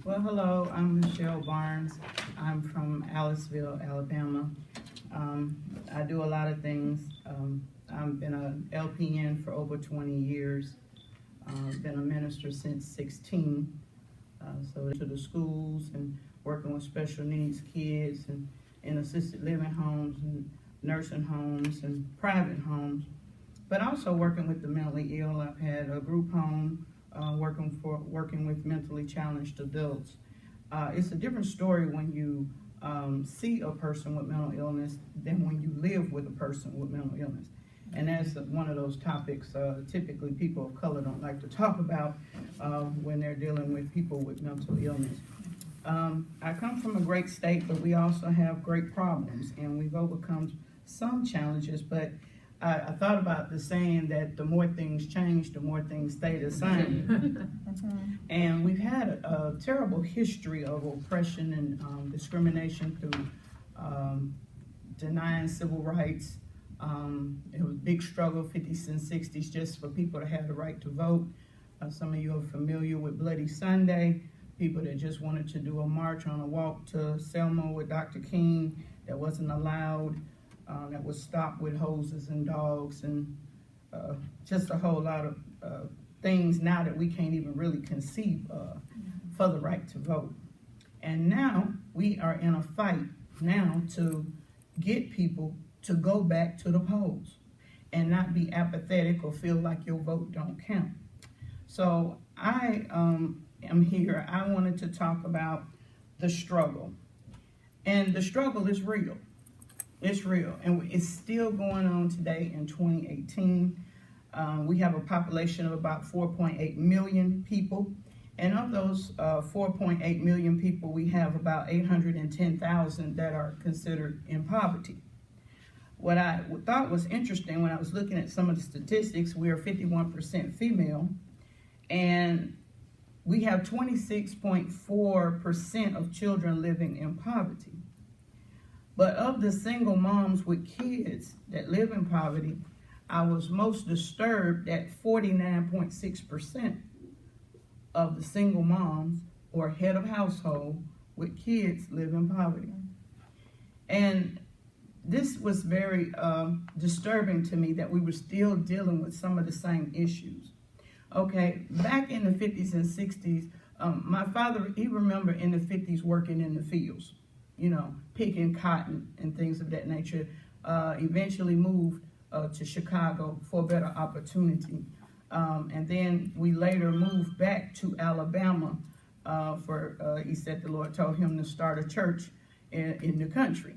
Well, hello, I'm Michelle Barnes. I'm from Aliceville, Alabama. I do a lot of things. I've been an LPN for over 20 years. Been a minister since 16. So to the schools and working with special needs kids and in assisted living homes and nursing homes and private homes. But also working with the mentally ill. I've had a group home working with mentally challenged adults. It's a different story when you see a person with mental illness than when you live with a person with mental illness. And that's one of those topics typically people of color don't like to talk about when they're dealing with people with mental illness. I come from a great state, but we also have great problems, and we've overcome some challenges, but I thought about the saying that the more things change, the more things stay the same. And we've had a terrible history of oppression and discrimination through denying civil rights. It was a big struggle, 50s and 60s, just for people to have the right to vote. Some of you are familiar with Bloody Sunday, people that just wanted to do a march on a walk to Selma with Dr. King that wasn't allowed. That was stopped with hoses and dogs and just a whole lot of things now that we can't even really conceive of for the right to vote. And now we are in a fight now to get people to go back to the polls and not be apathetic or feel like your vote don't count. So I am here. I wanted to talk about the struggle. And the struggle is real. It's real, and it's still going on today in 2018. We have a population of about 4.8 million people, and of those 4.8 million people, we have about 810,000 that are considered in poverty. What I thought was interesting when I was looking at some of the statistics, we are 51% female, and we have 26.4% of children living in poverty. But of the single moms with kids that live in poverty, I was most disturbed that 49.6% of the single moms or head of household with kids live in poverty. And this was very disturbing to me that we were still dealing with some of the same issues. Okay, back in the 50s and 60s, my father, he remembered in the 50s working in the fields, you know, picking cotton and things of that nature. Eventually moved to Chicago for a better opportunity. And then we later moved back to Alabama he said the Lord told him to start a church in the country.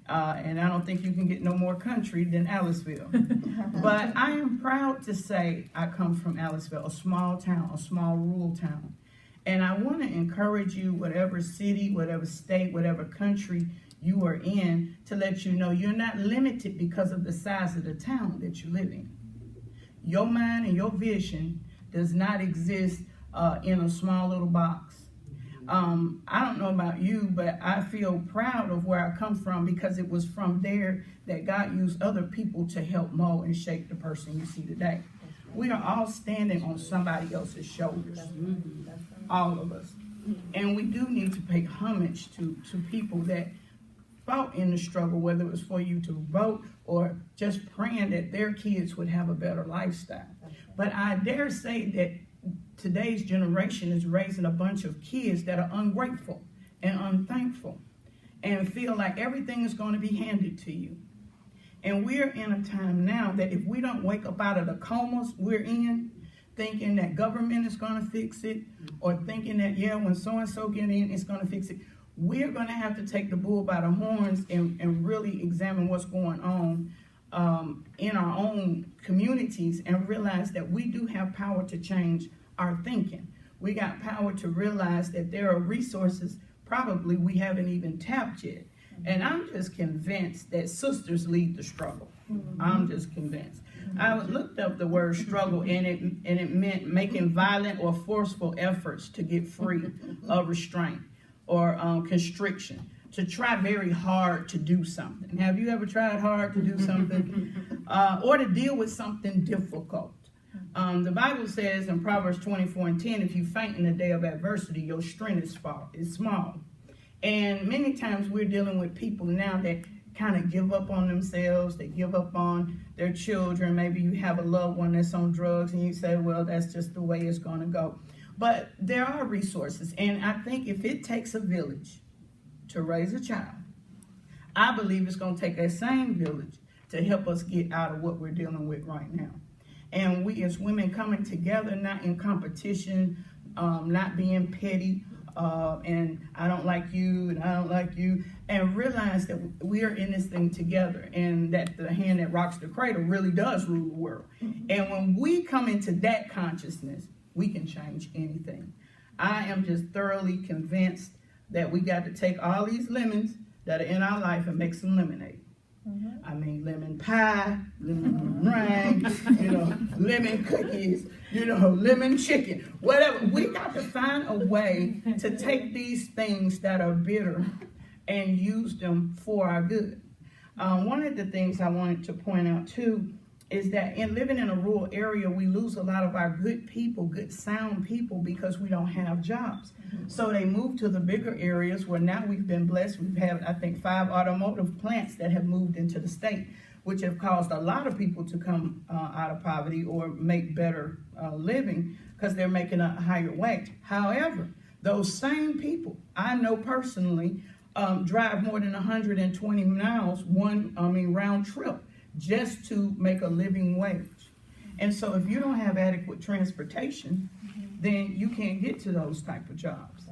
And I don't think you can get no more country than Aliceville. But I am proud to say I come from Aliceville, a small town, a small rural town. And I want to encourage you, whatever city, whatever state, whatever country you are in, to let you know you're not limited because of the size of the town that you live in. Your mind and your vision does not exist in a small little box. I don't know about you, but I feel proud of where I come from because it was from there that God used other people to help mold and shape the person you see today. We are all standing on somebody else's shoulders, all of us. And we do need to pay homage to people that fought in the struggle, whether it was for you to vote or just praying that their kids would have a better lifestyle. But I dare say that today's generation is raising a bunch of kids that are ungrateful and unthankful and feel like everything is going to be handed to you. And we're in a time now that if we don't wake up out of the comas we're in, thinking that government is going to fix it, or thinking that, yeah, when so-and-so get in, it's going to fix it, we're going to have to take the bull by the horns and really examine what's going on in our own communities and realize that we do have power to change our thinking. We got power to realize that there are resources probably we haven't even tapped yet. And I'm just convinced that sisters lead the struggle. I'm just convinced. I looked up the word struggle, and it meant making violent or forceful efforts to get free of restraint or constriction, to try very hard to do something. Have you ever tried hard to do something? Or to deal with something difficult? The Bible says in Proverbs 24:10, if you faint in the day of adversity, your strength is small. And many times we're dealing with people now that kind of give up on themselves. They give up on their children. Maybe you have a loved one that's on drugs and you say, well, that's just the way it's going to go. But there are resources. And I think if it takes a village to raise a child, I believe it's going to take that same village to help us get out of what we're dealing with right now. And we as women coming together, not in competition, not being petty, and I don't like you and I don't like you, and realize that we are in this thing together, and that the hand that rocks the cradle really does rule the world. And when we come into that consciousness, we can change anything. I am just thoroughly convinced that we got to take all these lemons that are in our life and make some lemonade. I mean, lemon pie, lemon meringue, lemon cookies, lemon chicken, whatever. We got to find a way to take these things that are bitter and use them for our good. One of the things I wanted to point out too is that in living in a rural area, we lose a lot of our good people, good sound people, because we don't have jobs. So they move to the bigger areas where now we've been blessed. We've had, I think, 5 automotive plants that have moved into the state, which have caused a lot of people to come out of poverty or make better living because they're making a higher wage. However, those same people, I know personally, drive more than 120 miles round trip just to make a living wage. And so if you don't have adequate transportation, then you can't get to those type of jobs.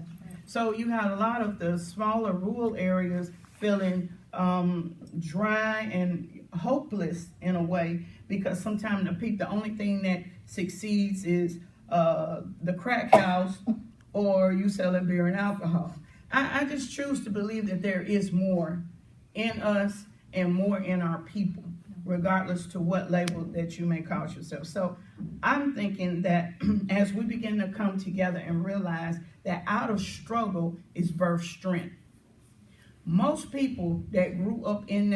So you have a lot of the smaller rural areas feeling dry and hopeless in a way, because sometimes the only thing that succeeds is the crack house or you selling beer and alcohol. I just choose to believe that there is more in us and more in our people, regardless to what label that you may call yourself. So I'm thinking that as we begin to come together and realize that out of struggle is birth strength. Most people that grew up in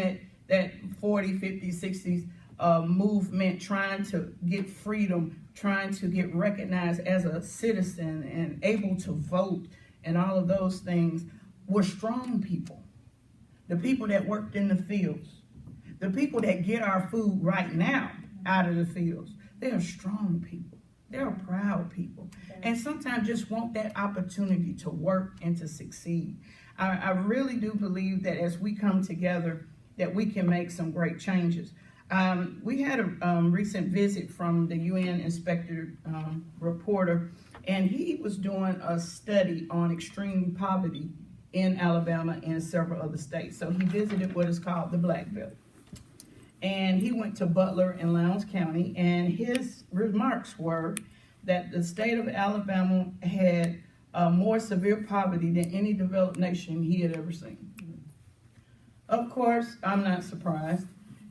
that 40, 50, 60s movement, trying to get freedom, trying to get recognized as a citizen and able to vote and all of those things, were strong people. The people that worked in the fields, the people that get our food right now out of the fields, they are strong people. They're proud people. And sometimes just want that opportunity to work and to succeed. I really do believe that as we come together, that we can make some great changes. We had a recent visit from the UN Inspector Reporter, and he was doing a study on extreme poverty in Alabama and several other states. So he visited what is called the Black Belt. And he went to Butler and Lowndes County, and his remarks were that the state of Alabama had more severe poverty than any developed nation he had ever seen. Of course, I'm not surprised.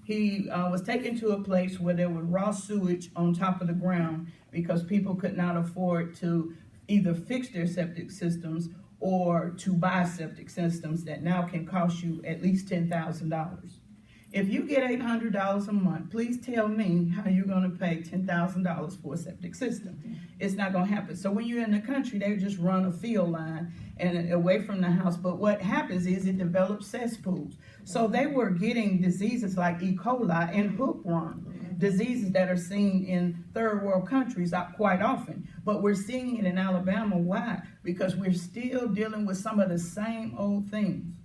He was taken to a place where there was raw sewage on top of the ground because people could not afford to either fix their septic systems or to buy septic systems that now can cost you at least $10,000. If you get $800 a month, please tell me how you're going to pay $10,000 for a septic system. It's not going to happen. So when you're in the country, they just run a field line and away from the house. But what happens is it develops cesspools. So they were getting diseases like E. coli and hookworm, diseases that are seen in third world countries quite often. But we're seeing it in Alabama. Why? Because we're still dealing with some of the same old things.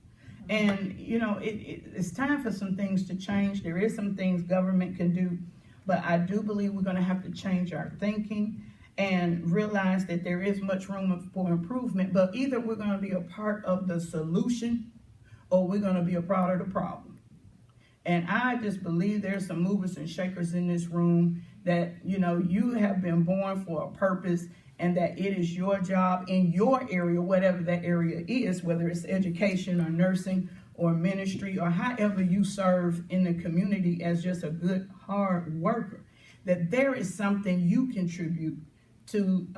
And, it's time for some things to change. There is some things government can do, but I do believe we're going to have to change our thinking and realize that there is much room for improvement, but either we're going to be a part of the solution or we're going to be a part of the problem. And I just believe there's some movers and shakers in this room that, you have been born for a purpose, and that it is your job in your area, whatever that area is, whether it's education or nursing or ministry or however you serve in the community as just a good, hard worker, that there is something you contribute to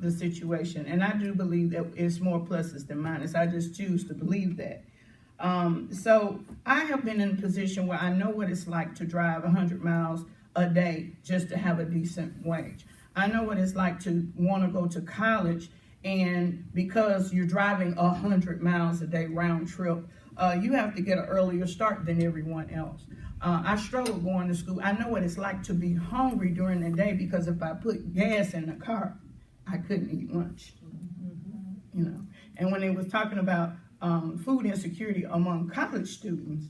the situation. And I do believe that it's more pluses than minuses. I just choose to believe that. So I have been in a position where I know what it's like to drive 100 miles a day just to have a decent wage. I know what it's like to want to go to college, and because you're driving 100 miles a day round trip, you have to get an earlier start than everyone else. I struggle going to school. I know what it's like to be hungry during the day, because if I put gas in the car, I couldn't eat lunch. You know, and when they was talking about food insecurity among college students,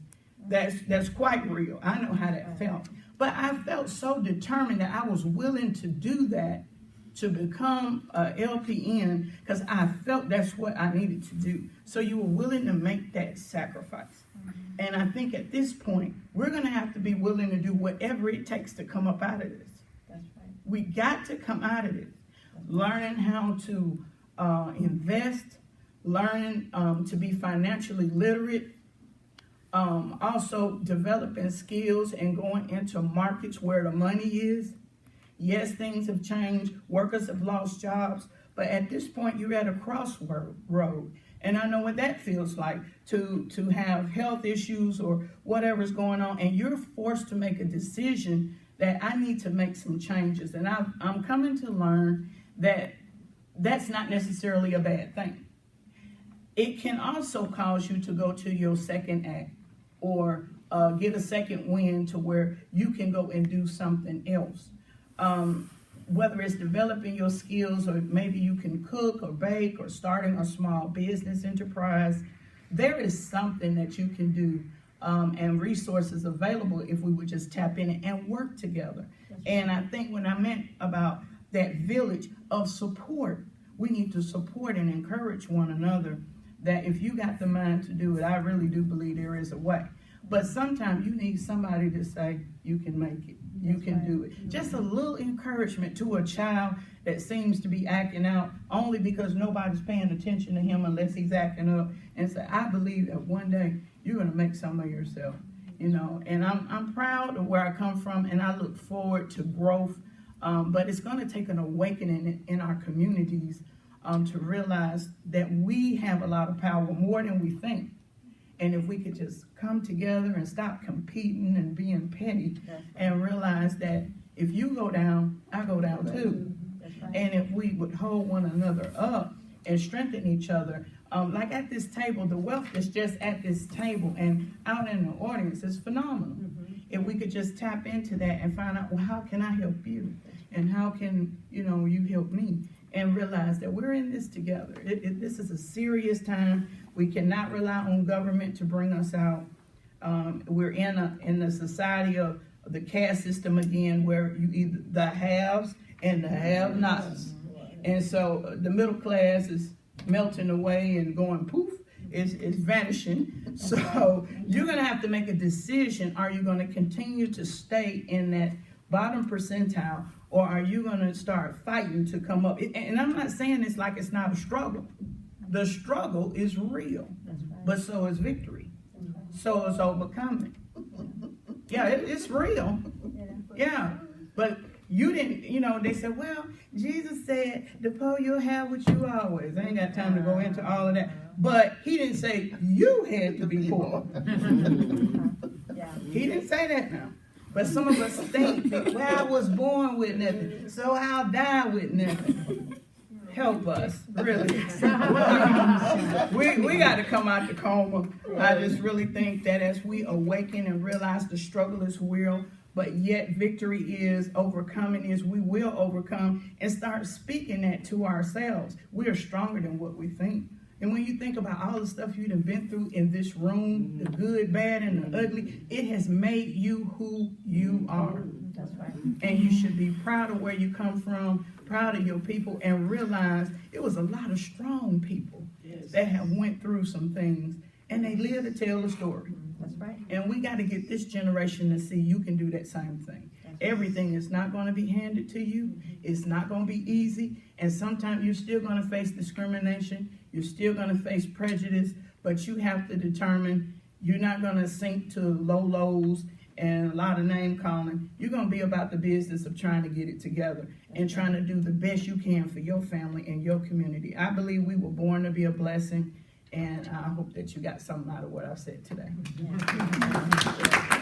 that's quite real. I know how that felt. But I felt so determined that I was willing to do that, to become a LPN, because I felt that's what I needed to do. So you were willing to make that sacrifice. And I think at this point, we're going to have to be willing to do whatever it takes to come up out of this. That's right. We got to come out of this. Learning how to invest, learning to be financially literate, also developing skills and going into markets where the money is. Yes, things have changed. Workers have lost jobs. But at this point, you're at a crossroad. And I know what that feels like, to have health issues or whatever's going on. And you're forced to make a decision that I need to make some changes. And I'm coming to learn that that's not necessarily a bad thing. It can also cause you to go to your second act, or get a second win to where you can go and do something else. Whether it's developing your skills, or maybe you can cook or bake, or starting a small business enterprise, there is something that you can do, and resources available if we would just tap in it and work together. And I think when I meant about that village of support, we need to support and encourage one another, that if you got the mind to do it, I really do believe there is a way. But sometimes you need somebody to say, you can make it, you can do it. Just a little encouragement to a child that seems to be acting out only because nobody's paying attention to him unless he's acting up, and say, I believe that one day you're gonna make some of yourself, you know. And I'm proud of where I come from, and I look forward to growth, but it's gonna take an awakening in our communities, to realize that we have a lot of power, more than we think. And if we could just come together and stop competing and being petty, and realize that if you go down, I go down too. And if we would hold one another up and strengthen each other, like at this table, the wealth that's just at this table and out in the audience is phenomenal. If we could just tap into that and find out, well, how can I help you? And how can, you know, you help me? And realize that we're in this together. This is a serious time. We cannot rely on government to bring us out. We're in the society of the caste system again, where you either the haves and the have-nots. And so the middle class is melting away and going poof. It's vanishing. So you're going to have to make a decision. Are you going to continue to stay in that bottom percentile, or are you going to start fighting to come up? And I'm not saying it's like it's not a struggle. The struggle is real, but so is victory. So is overcoming. Yeah, it's real. Yeah, but you didn't, you know, they said, well, Jesus said, the poor you'll have what you always. I ain't got time to go into all of that. But he didn't say you had to be poor. He didn't say that now. But some of us think that, well, I was born with nothing, so I'll die with nothing. Help us, really. we got to come out the coma. I just really think that as we awaken and realize the struggle is real, but yet victory is, overcoming is, we will overcome, and start speaking that to ourselves. We are stronger than what we think. And when you think about all the stuff you've been through in this room, the good, bad, and the ugly, it has made you who you are. That's right. And you should be proud of where you come from, proud of your people, and realize it was a lot of strong people that have went through some things, and they live to tell the story. That's right. And we got to get this generation to see you can do that same thing. Everything is not going to be handed to you. It's not going to be easy. And sometimes you're still going to face discrimination. You're still going to face prejudice. But you have to determine you're not going to sink to low lows and a lot of name calling. You're going to be about the business of trying to get it together and trying to do the best you can for your family and your community. I believe we were born to be a blessing. And I hope that you got something out of what I've said today. Yeah.